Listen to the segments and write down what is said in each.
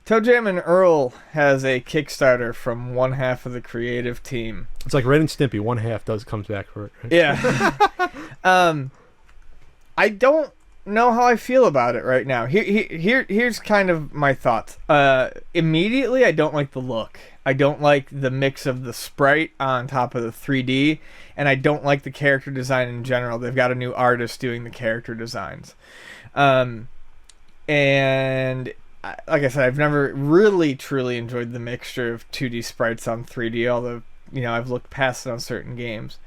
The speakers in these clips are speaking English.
ToeJam and Earl has a Kickstarter from one half of the creative team. It's like Ren and Stimpy. One half comes back for it. Right? Yeah. I don't know how I feel about it right now. Here's kind of my thoughts. Immediately, I don't like the look. I don't like the mix of the sprite on top of the 3D, and I don't like the character design in general. They've got a new artist doing the character designs. And like I said, I've never really truly enjoyed the mixture of 2D sprites on 3D, although, I've looked past it on certain games.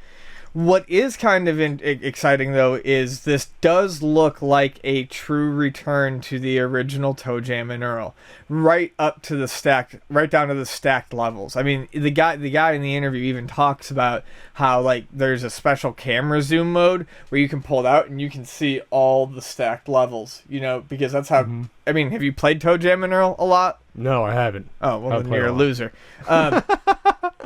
What is kind of exciting, though, is this does look like a true return to the original ToeJam and Earl, right down to the stacked levels. I mean, the guy in the interview even talks about how, like, there's a special camera zoom mode where you can pull it out and you can see all the stacked levals, because that's how... Mm-hmm. I mean, have you played ToeJam and Earl a lot? No, I haven't. Oh, well, then you're a loser.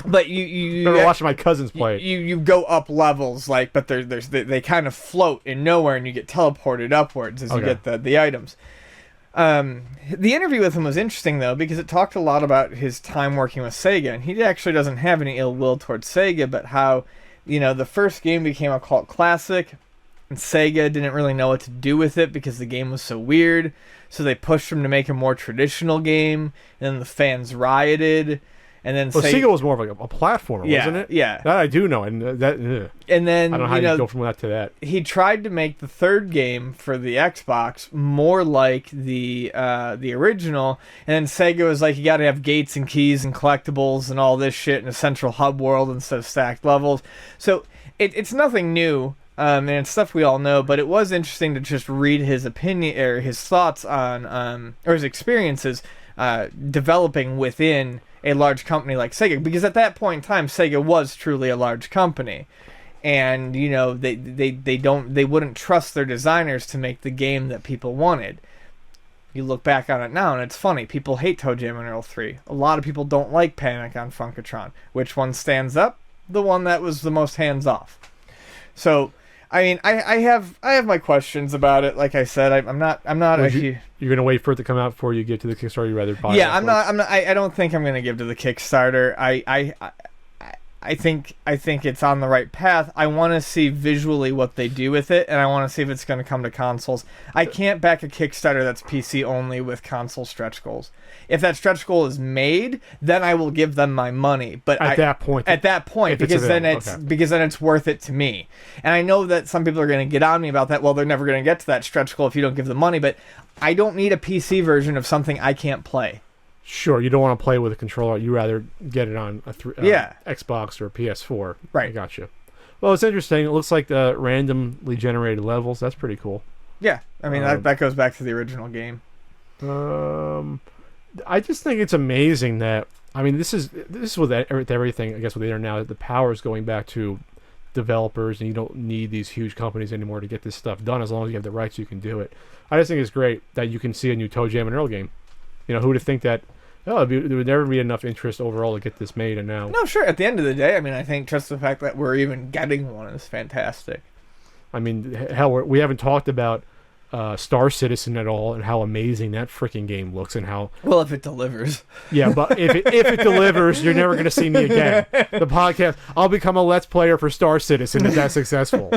But you remember watching my cousins play it. You go up levels, but they kind of float in nowhere, and you get teleported upwards as you get the items. The interview with him was interesting, though, because it talked a lot about his time working with Sega, and he actually doesn't have any ill will towards Sega, but how, the first game became a cult classic, and Sega didn't really know what to do with it because the game was so weird, so they pushed him to make a more traditional game, and then the fans rioted. And then Sega was more of like a platformer, wasn't it? Yeah. That I do know. And and then I don't know how you go from that to that. He tried to make the third game for the Xbox more like the original, and then Sega was like, you got to have gates and keys and collectibles and all this shit in a central hub world instead of stacked levels. So it's nothing new, and it's stuff we all know. But it was interesting to just read his opinion or his thoughts on or his experiences developing within a large company like Sega, because at that point in time Sega was truly a large company, and they wouldn't trust their designers to make the game that people wanted. You look back on it now and it's funny, people hate ToeJam and Earl 3. A lot of people don't like Panic on Funkatron. Which one stands up? The one that was the most hands off. So I mean, I have my questions about it. Like I said, I'm not. You're gonna wait for it to come out before you get to the Kickstarter. You rather buy? Yeah, I'm not. I don't think I'm gonna give to the Kickstarter. I think it's on the right path. I want to see visually what they do with it, and I want to see if it's going to come to consoles. I can't back a Kickstarter that's PC only with console stretch goals. If that stretch goal is made, then I will give them my money. But at that point, because then it's worth it to me. And I know that some people are going to get on me about that. Well, they're never going to get to that stretch goal if you don't give them money. But I don't need a PC version of something I can't play. Sure, you don't want to play with a controller. You rather get it on a Xbox or a PS4. Right. I gotcha. Well, it's interesting. It looks like randomly generated levels. That's pretty cool. Yeah, I mean that goes back to the original game. I just think it's amazing that this is with everything. I guess with the internet now, the power is going back to developers, and you don't need these huge companies anymore to get this stuff done. As long as you have the rights, you can do it. I just think it's great that you can see a new ToeJam and Earl game. Who would think that? There would never be enough interest overall to get this made, and now. No, sure. At the end of the day, I think just the fact that we're even getting one is fantastic. I mean, hell, we haven't talked about Star Citizen at all, and how amazing that freaking game looks, and how. Well, if it delivers. Yeah, but if it delivers, you're never going to see me again. The podcast, I'll become a Let's Player for Star Citizen if that's successful.